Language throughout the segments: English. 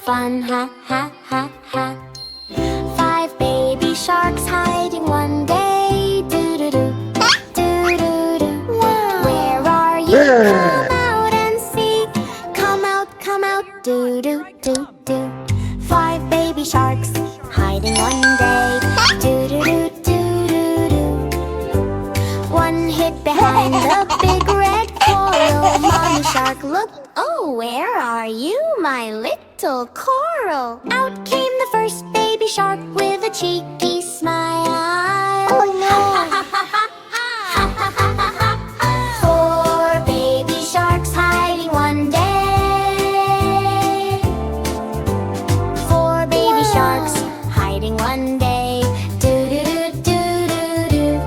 fun, ha ha ha ha. 5 baby sharks hiding one day. Do-do-do, do-do-do. Where are you? Come out and see. Come out, do-do-do-do. 5 baby sharks hiding one day. Do-do-do, do-do-do. One hid behind the big red coral. Mommy shark looked. Oh, where are you, my little coral? Out came the first baby shark with a cheeky smile. Oh no! 4 baby sharks hiding one day. 4 baby sharks hiding one day. Do-do-do-do-do-do.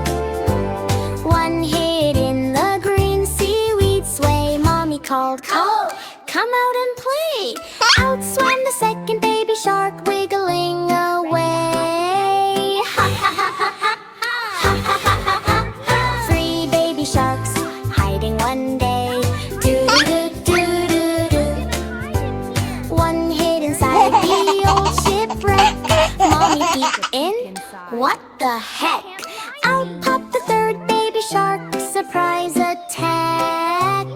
One hid in the green seaweed sway. Mommy called, come out and play. Out swam the second baby shark, wiggling away. 3 baby sharks hiding one day. Do-do-do-do-do-do. One hid inside the old shipwreck. Mommy peeked in. What the heck? Out popped the third baby shark. Surprise attack.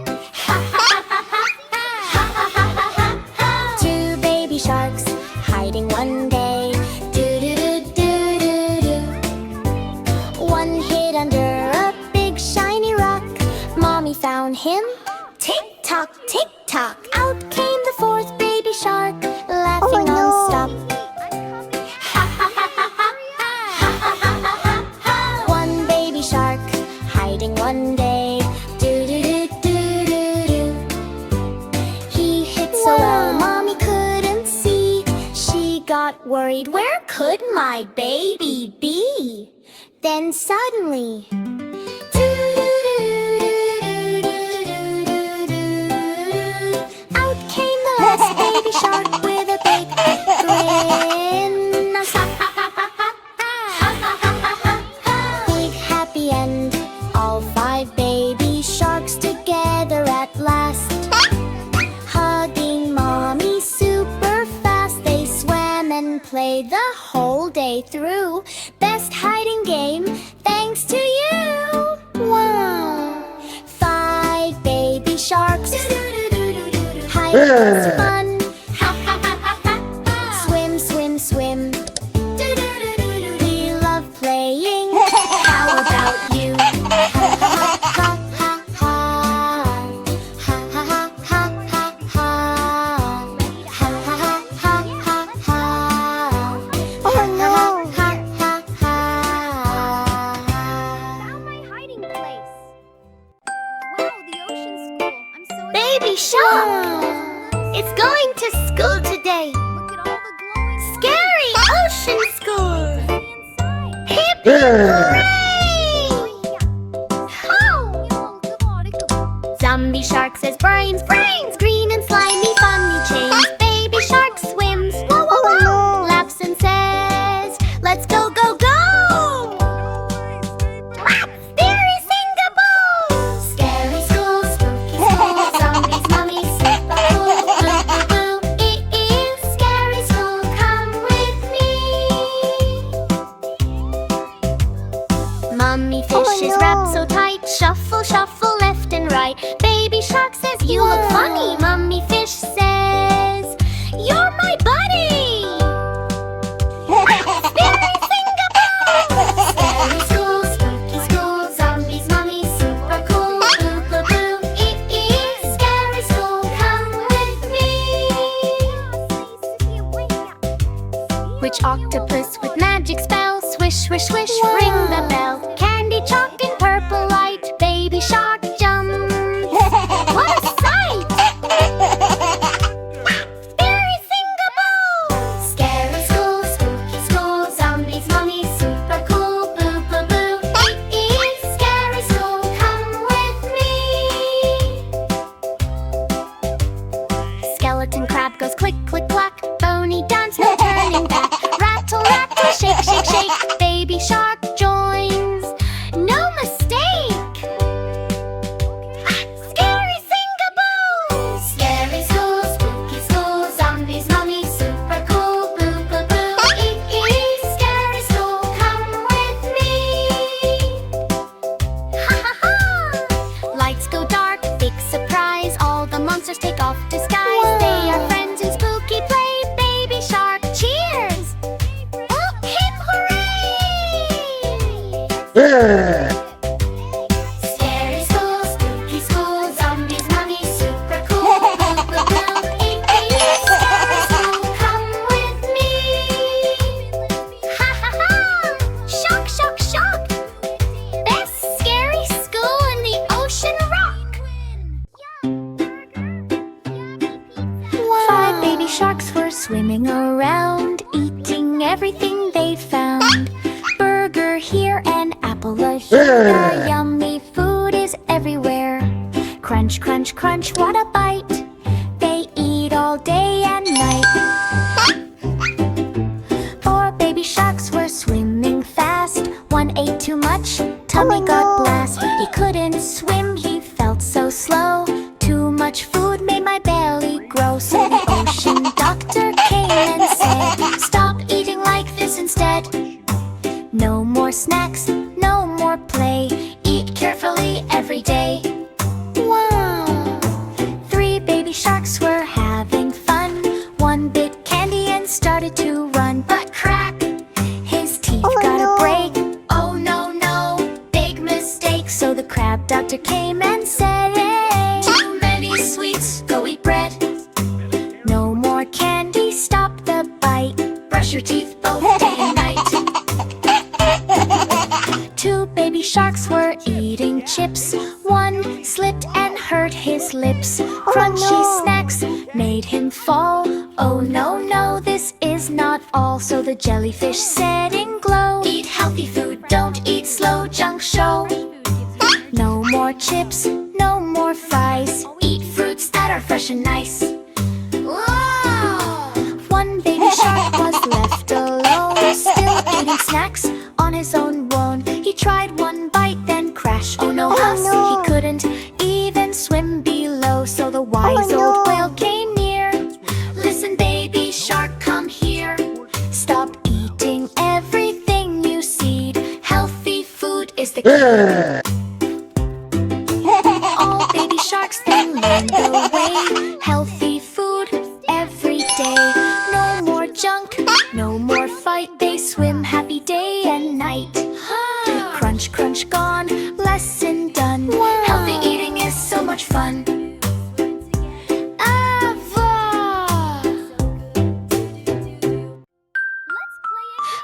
2 baby sharks hiding one day. Do-do-do-do-do-do. One hid under a big shiny rock. Mommy found him. Tick-tock, tick-tock. Out came the 4th baby shark, laughing non-stop. 1 baby shark hiding one day. Do-do-do-do-do-do. He hid so well, Mommy couldn't see. She got worried, where could my baby be? Then suddenly, out came the last baby shark with a big grin. Big happy end, all 5 baby sharks together at last. Hugging Mommy super fast, they swam and played the whole day through. Best hiding game, thanks to you. Wow! 5 baby sharks hiding was fun. Swim, swim, swim. We love playing. How about you? Ha ha ha ha ha. Ha ha ha ha ha ha. Ha ha ha ha ha. Oh no! Ha ha ha. Found my hiding place. Wow, the ocean school. I'm so excited. Baby shark! It's going to school today. Look at all the glowing Scary ocean school. Hip hooray! Zombie shark says brains, brains, green and slimy, funny chains. Baby shark swims, whoa, whoa, whoa, laps and says, let's go, go, go! Scary singaboo! Scary school, spooky school, zombies, mummies, super cool, boo, boo, boo. It is scary school, come with me. Mummy fish is wrapped so tight, shuffle, shuffle, left and right. Baby shark says, you look funny. Mummy fish says, you're my buddy. Scary singaboo! Scary school, spooky school, zombies, mummies, super cool, boo, boo, boo. It is scary school, come with me. Which octopus with magic spell? Swish, swish, swish, ring the bell. Candy chalk in purple light. Baby shark jumps. What a sight! Scary singaboo! Scary school, spooky school, zombies, mummies, super cool, boo, boo, boo. It is scary school, come with me. Skeleton crab goes click, click, clack. Bony dance, no turning back. Rattle, rattle, shake, shake, shake. Baby shark joins. No mistake! Scary singaboo! Scary school, spooky school, zombies, mummies, baby sharks were swimming around, eating everything they found. Burger here and apple a here. Yummy food is everywhere. Crunch, crunch, crunch, what a bite. They eat all day and night. 4 baby sharks were swimming fast. One ate too much, tummy got blast. He couldn't swim, he felt so slow. Too much food made my belly grow. So the ocean doctor came and said, stop eating like this instead. No more snacks, no more play. Eat carefully every day. Wow! 3 baby sharks were having fun. One bit candy and started to run. But crack! His teeth got a break. Oh no, no, big mistake. So the crab doctor came and said, hey, too many sweets, go eat bread. No more candy, stop the bite. Brush your teeth both day and night. 2 baby sharks were eating chips. One slipped and hurt his lips. Crunchy snacks made him fall. Oh no, no, this is not all. So the jellyfish said in glow, eat healthy food, don't eat slow junk show. No more chips, no more fries. Eat fruits that are fresh and nice. Whoa! 1 baby shark was left alone, still eating snacks on his own bone. He tried one bite, then crashed. Oh no, huss, he couldn't even swim below. So the wise old whale came near. Listen, baby shark, come here. Stop eating everything you see. Healthy food is the key. All baby sharks then learned the way. Healthy food every day. No more junk, no more fight. They swim happy day and night. Crunch, crunch, gone, lesson done. Healthy eating is so much fun.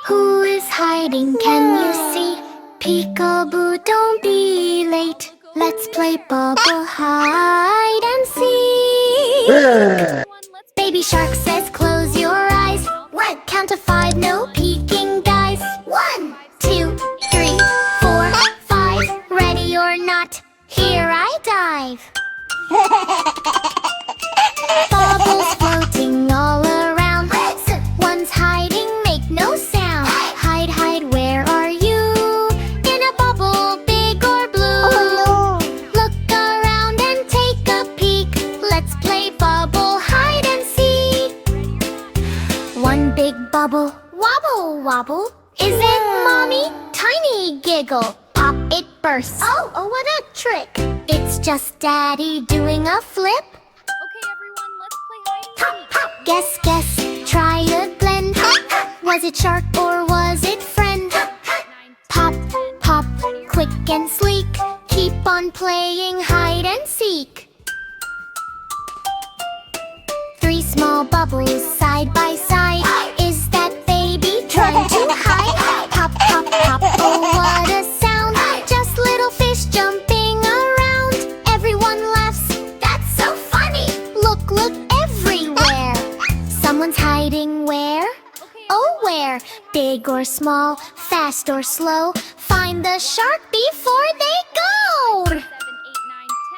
Who is hiding, can you see? Peekaboo, don't be late. Let's play bubble hide and seek. Baby shark says close your eyes. What? Count to 5, no peeking, guys. 1, 2, 3, 4, 5. Ready or not, here I dive. Bubbles floating all around. One's hiding, make no sound. Hide, hide, where are you? In a bubble, big or blue? Look around and take a peek. Let's play bubble hide and seek. One big bubble, wobble, wobble. Is it mommy? Tiny giggle. Pop, it bursts. Oh, what a trick. It's just daddy doing a flip. Okay, everyone, let's play hide and seek. Guess, guess, try again. Was it shark or was it friend? Pop, pop, quick and sleek. Keep on playing hide and seek. 3 small bubbles side by side. Is that baby trying to hide? Pop, pop, pop, oh what a sound. Just little fish jumping around. Everyone laughs, that's so funny. Look, look everywhere. Someone's hiding where? Oh, where? Big or small, fast or slow. Find the shark before they go. 7, 8, 9,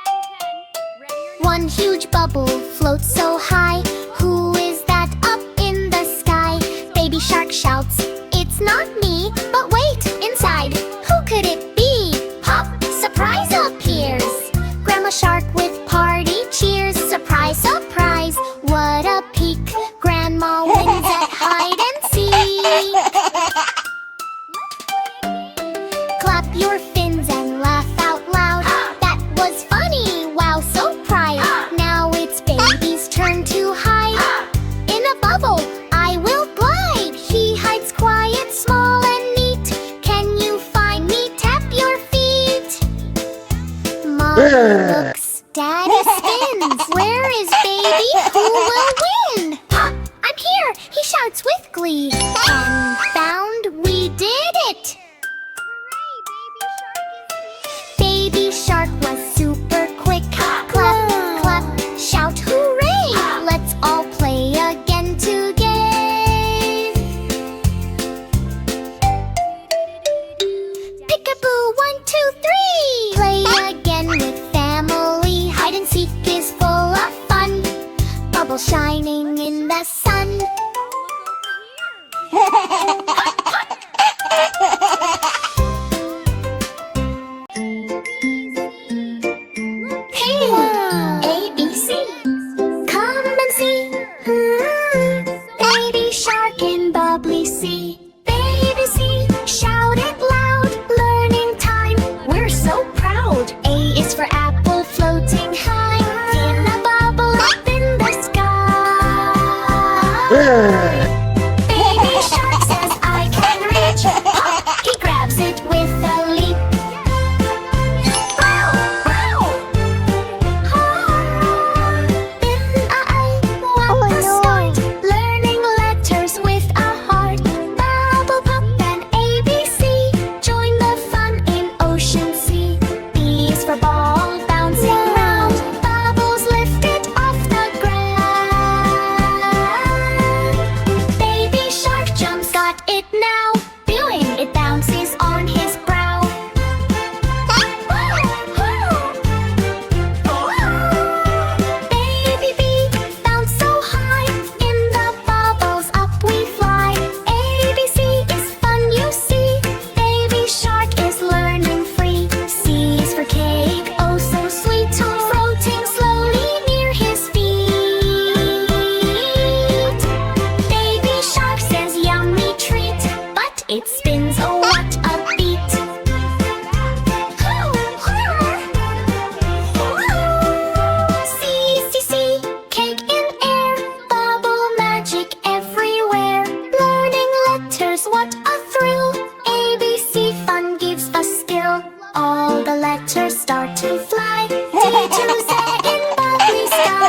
10, 10. Ready or not? One huge bubble floats so high. Who is that up in the sky? Baby shark shouts, it's not me. But wait, inside, who could it be? Pop, surprise appears. Grandma shark with party cheers. Surprise, surprise, what a peek. Grandma wins at hide and seek. Clap your fins and laugh out loud. That was funny, wow, so proud. Now it's baby's turn to hide. Baby shark says I can reach. Hop, he grabs it with a leap. Wow, wow. Then what a start. Learning letters with a heart. Bubble pop and ABC. Join the fun in ocean sea. B is for ball bouncing round. Bubbles lifted off the ground. Baby shark jumps, got it now. Doing it bounces on his brow. Baby bee, bounce so high. In the bubbles up we fly. ABC is fun, you see. Baby shark is learning free. C is for cake, oh so sweet. Floating slowly near his feet. Baby shark says yummy treat, but it spins, oh what a beat. C, cake in air, bubble magic everywhere. Learning letters, what a thrill. ABC fun gives us skill. All the letters start to fly. D to Z in bubbly sky.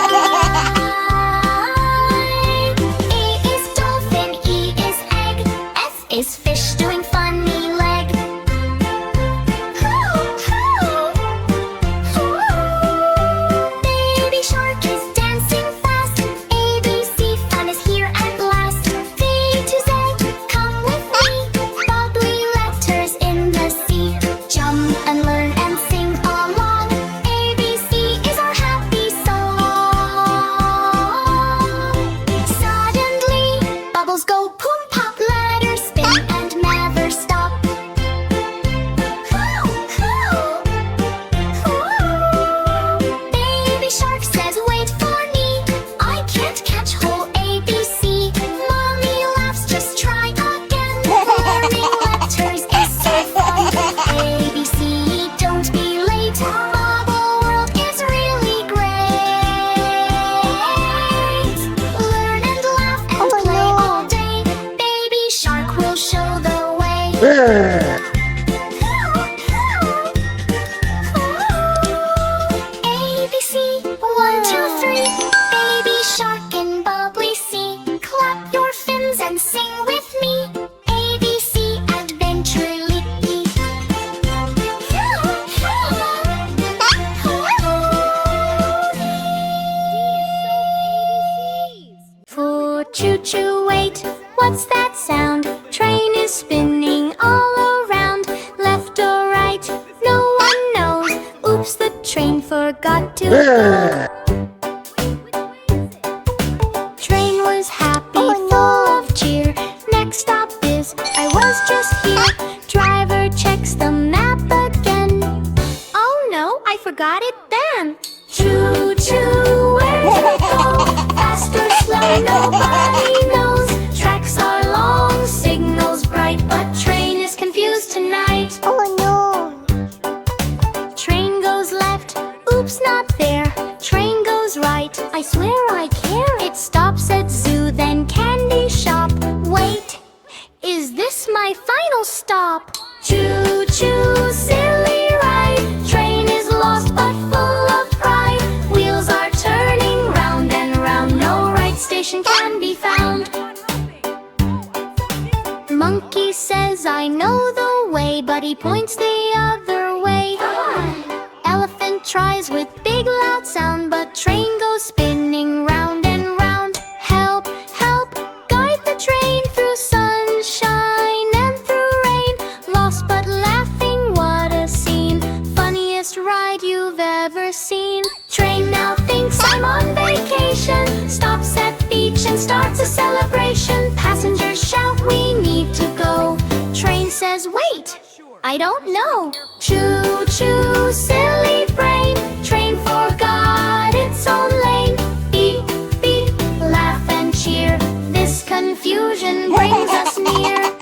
A is dolphin, E is egg, F is fish doing funny leg. Baby shark is dancing fast. ABC fun is here at last. V to Z, come with me. Bubbly letters in the sea. Jump and learn and sing along. ABC is our happy song. Suddenly, bubbles go boom pop, letters spin and never stop. Baby shark says, wait for me. I can't catch whole ABC. Mommy laughs, just try again. Learning letters is so fun. ABC, don't be late. Bubble world is really great. Learn and laugh and play all day. Baby shark will show the way. ABC, 1, 2, 3. Baby shark in bubbly sea. Clap your fins and sing with me. ABC adventurely. For choo choo, wait, what's that sound? Train is spinning all around. Left or right, no one knows. Oops, the train forgot to go. Train was happy, full of cheer. Next stop is, I was just here. Driver checks the map again. Oh no, I forgot it then. Choo choo, where to go? Fast or slow, nobody knows. Tracks are long, signals bright, but train is confused tonight. Oh no. Train goes left, oops, not there. Train goes right, I swear I care. It stops at zoo, then candy shop. Wait, is this my final stop? Choo choo, silly ride. Train is lost but full of pride. Wheels are turning round and round. No right station can be found. Monkey says I know the way, but he points the other way. Elephant tries with big loud sound, but train goes spinning round and round. Help, help, guide the train through sunshine and through rain. Lost but laughing, what a scene. Funniest ride you've ever seen. Train now thinks I'm on vacation. Stops at beach and starts a celebration. Passengers shout, we need to go. Train says, wait, I don't know. Choo choo, silly brain. Train forgot its own lane. Beep, beep, laugh and cheer. This confusion brings us near.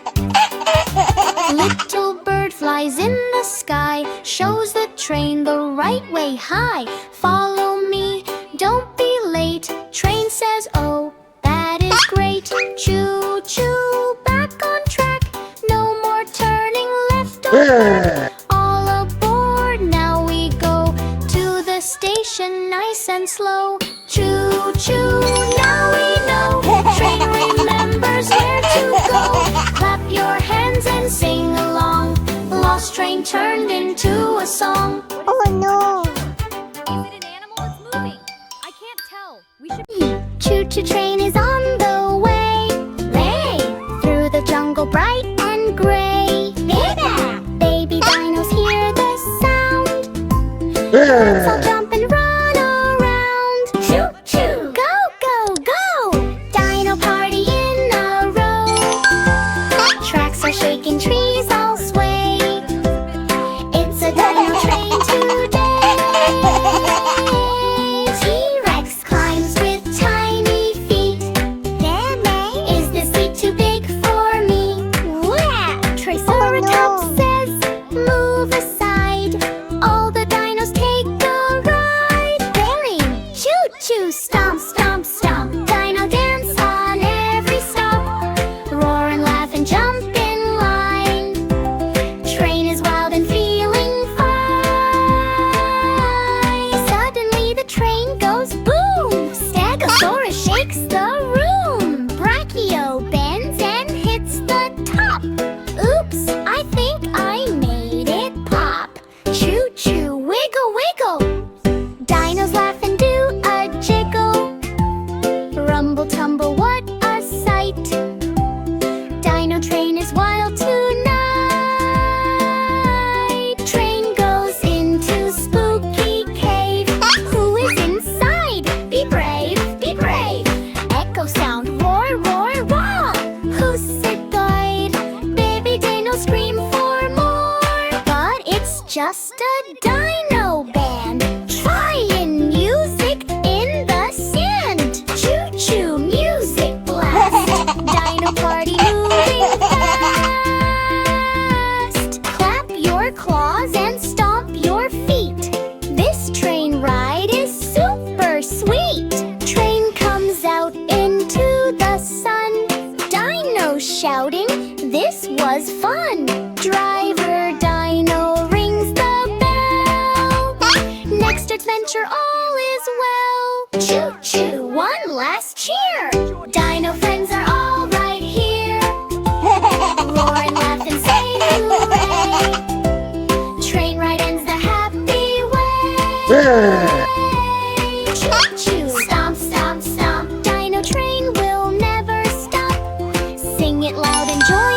Little bird flies in the sky, shows the train the right way. Hi, follow me, don't be late. Train says, oh, that is great. feet. Choo choo, back on track. No more turning left or right. All aboard, now we go to the station nice and slow. Choo choo, now we know. Train remembers where to go. Clap your hands and sing along. Lost train turned into a song. Oh no! Is it an animal that's moving? I can't tell. We should. Choo-choo train is on the way. Lay through the jungle bright and gray. Baby dinos hear the sound. Let's all jump and run around. Choo-choo, go, go, go. Dino party in a row. Tracks are shaking, trees all sway. It's a dino train today. T-Rex climbs with tiny feet. Is this seat too big for me? Triceratops says, move aside. All the dinos take a ride. Bearing, choo-choo, stomp, stomp, stomp. Dino dance on every stop. Roar and laugh and jump in line. Train is wild and feeling fine. Suddenly the train goes boom. Stegosaurus shakes the room. Brachio bends and hits the top. Oops, I think I made it pop. Choo-choo, wiggle, wiggle. Dinos laugh and do a jiggle. Rumble, tumble, what a sight. Dino train is wild tonight. Train goes into spooky cave. Who is inside? Be brave, be brave. Echo sound, roar, roar, roar. Who's it guide? Baby dino scream for more. But it's just a dino band. Trying music in the sand. Choo-choo, music blast. Dino party moving fast. Clap your claws and stomp your feet. This train ride is super sweet. Train comes out into the sun. Dino shouting, this was fun. Driver dino rings the bell. Next adventure all is well. Choo-choo, one last cheer. Dino friends are all right here. Roar and laugh and say hooray. Train ride ends the happy way. Choo-choo, stomp, stomp, stomp. Dino train will never stop. Sing it loud and joyful.